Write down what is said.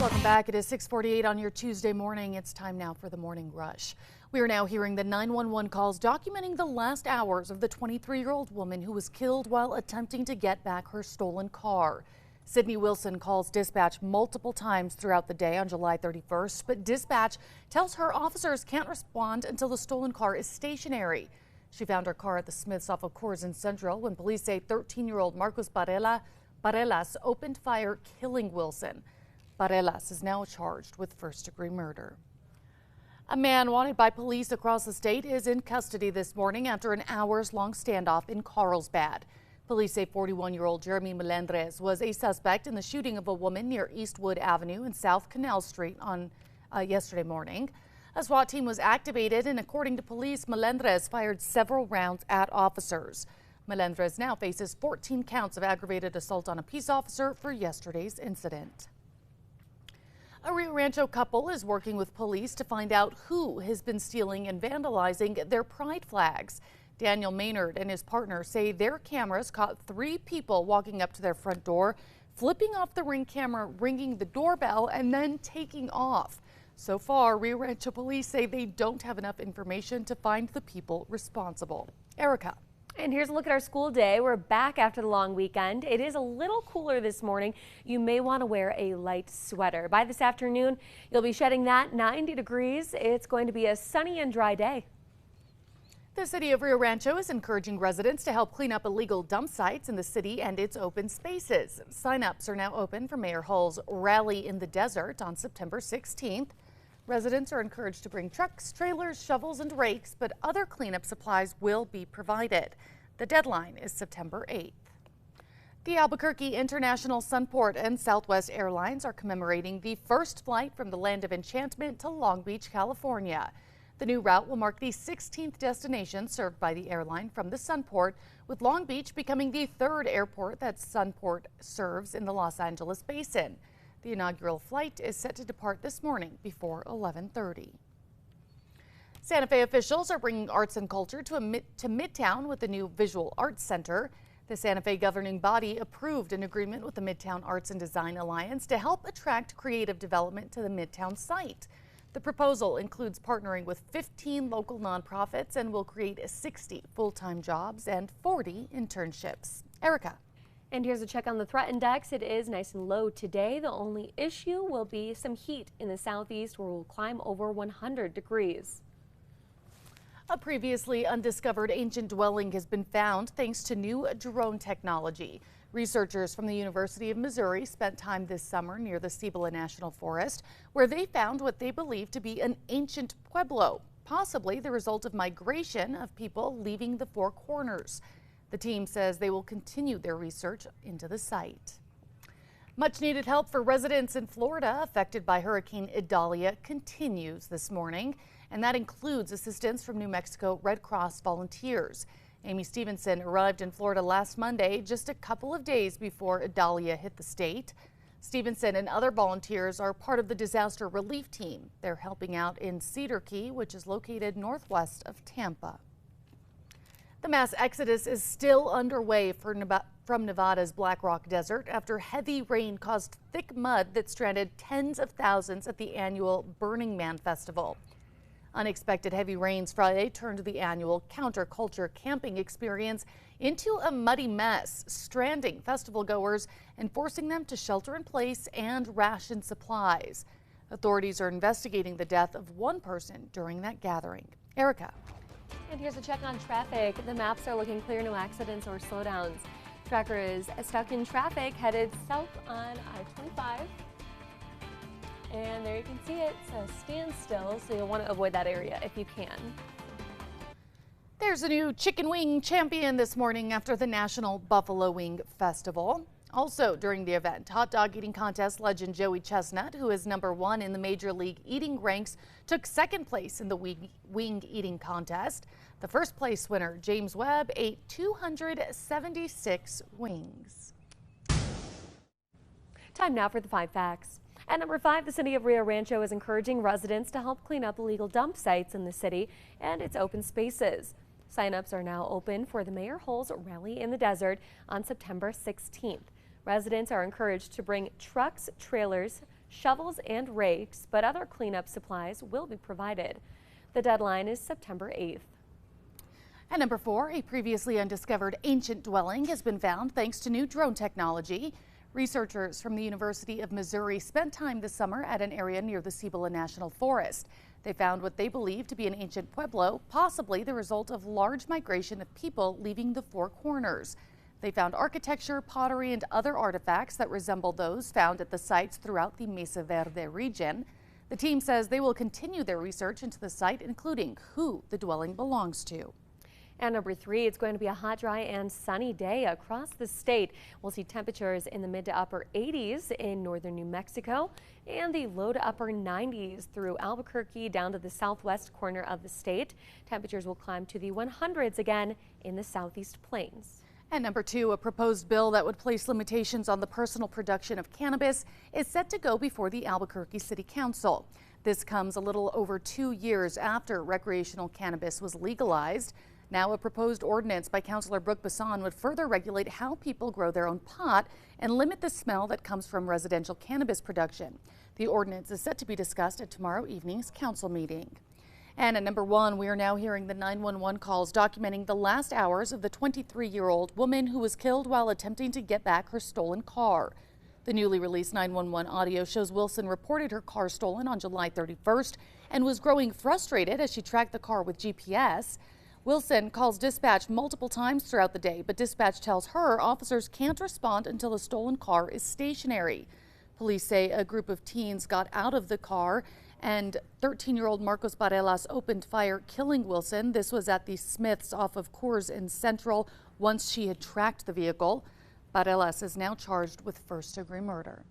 Welcome back. It is 6:48 on your Tuesday morning. It's time now for the morning rush. We are now hearing the 911 calls documenting the last hours of the 23-year-old woman who was killed while attempting to get back her stolen car. Sydney Wilson calls dispatch multiple times throughout the day on July 31st, but dispatch tells her officers can't respond until the stolen car is stationary. She found her car at the Smiths off of Corzine Central when police say 13-year-old Marcos Barelas opened fire, killing Wilson. Barelas is now charged with first-degree murder. A man wanted by police across the state is in custody this morning after an hours-long standoff in Carlsbad. Police say 41-year-old Jeremy Melendrez was a suspect in the shooting of a woman near Eastwood Avenue and South Canal Street on yesterday morning. A SWAT team was activated, and according to police, Melendrez fired several rounds at officers. Melendrez now faces 14 counts of aggravated assault on a peace officer for yesterday's incident. A Rio Rancho couple is working with police to find out who has been stealing and vandalizing their pride flags. Daniel Maynard and his partner say their cameras caught 3 people walking up to their front door, flipping off the Ring camera, ringing the doorbell, and then taking off. So far, Rio Rancho police say they don't have enough information to find the people responsible. Erica. And here's a look at our school day. We're back after the long weekend. It is a little cooler this morning. You may want to wear a light sweater. By this afternoon, you'll be shedding that 90 degrees. It's going to be a sunny and dry day. The city of Rio Rancho is encouraging residents to help clean up illegal dump sites in the city and its open spaces. Sign-ups are now open for Mayor Hull's Rally in the Desert on September 16th. Residents are encouraged to bring trucks, trailers, shovels, and rakes, but other cleanup supplies will be provided. The deadline is September 8th. The Albuquerque International Sunport and Southwest Airlines are commemorating the first flight from the Land of Enchantment to Long Beach, California. The new route will mark the 16th destination served by the airline from the Sunport, with Long Beach becoming the 3rd airport that Sunport serves in the Los Angeles basin. The inaugural flight is set to depart this morning before 11:30. Santa Fe officials are bringing arts and culture to Midtown with the new Visual Arts Center. The Santa Fe governing body approved an agreement with the Midtown Arts and Design Alliance to help attract creative development to the Midtown site. The proposal includes partnering with 15 local nonprofits and will create 60 full-time jobs and 40 internships. Erica. And here's a check on the threat index. It is nice and low today. The only issue will be some heat in the southeast, where we'll climb over 100 degrees. A previously undiscovered ancient dwelling has been found thanks to new drone technology. Researchers from the University of Missouri spent time this summer near the Cibola National Forest, where they found what they believe to be an ancient pueblo, possibly the result of migration of people leaving the Four Corners. The team says they will continue their research into the site. Much needed help for residents in Florida affected by Hurricane Idalia continues this morning, and that includes assistance from New Mexico Red Cross volunteers. Amy Stevenson arrived in Florida last Monday, just a couple of days before Idalia hit the state. Stevenson and other volunteers are part of the disaster relief team. They're helping out in Cedar Key, which is located northwest of Tampa. The mass exodus is still underway from Nevada's Black Rock Desert after heavy rain caused thick mud that stranded tens of thousands at the annual Burning Man Festival. Unexpected heavy rains Friday turned the annual counterculture camping experience into a muddy mess, stranding festival goers and forcing them to shelter in place and ration supplies. Authorities are investigating the death of one person during that gathering. Erica. And here's a check on traffic. The maps are looking clear, no accidents or slowdowns. Tracker is stuck in traffic headed south on I-25. And there you can see it says standstill, so you'll want to avoid that area if you can. There's a new chicken wing champion this morning after the National Buffalo Wing Festival. Also during the event, hot dog eating contest legend Joey Chestnut, who is #1 in the Major League eating ranks, took second place in the wing eating contest. The first place winner, James Webb, ate 276 wings. Time now for the 5 facts. At number 5, the city of Rio Rancho is encouraging residents to help clean up illegal dump sites in the city and its open spaces. Sign-ups are now open for the Mayor Hull's Rally in the Desert on September 16th. Residents are encouraged to bring trucks, trailers, shovels and rakes, but other cleanup supplies will be provided. The deadline is September 8th. And number 4, a previously undiscovered ancient dwelling has been found thanks to new drone technology. Researchers from the University of Missouri spent time this summer at an area near the Cibola National Forest. They found what they believe to be an ancient pueblo, possibly the result of large migration of people leaving the Four Corners. They found architecture, pottery, and other artifacts that resemble those found at the sites throughout the Mesa Verde region. The team says they will continue their research into the site, including who the dwelling belongs to. And number 3, it's going to be a hot, dry, and sunny day across the state. We'll see temperatures in the mid to upper 80s in northern New Mexico and the low to upper 90s through Albuquerque down to the southwest corner of the state. Temperatures will climb to the 100s again in the southeast plains. And number 2, a proposed bill that would place limitations on the personal production of cannabis is set to go before the Albuquerque City Council. This comes a little over 2 years after recreational cannabis was legalized. Now a proposed ordinance by Councilor Brooke Bassan would further regulate how people grow their own pot and limit the smell that comes from residential cannabis production. The ordinance is set to be discussed at tomorrow evening's council meeting. And at number 1, we are now hearing the 911 calls documenting the last hours of the 23-year-old woman who was killed while attempting to get back her stolen car. The newly released 911 audio shows Wilson reported her car stolen on July 31st and was growing frustrated as she tracked the car with GPS. Wilson calls dispatch multiple times throughout the day, but dispatch tells her officers can't respond until the stolen car is stationary. Police say a group of teens got out of the car and 13-year-old Marcos Barelas opened fire, killing Wilson. This was at the Smiths off of Coors in Central once she had tracked the vehicle. Barelas is now charged with first-degree murder.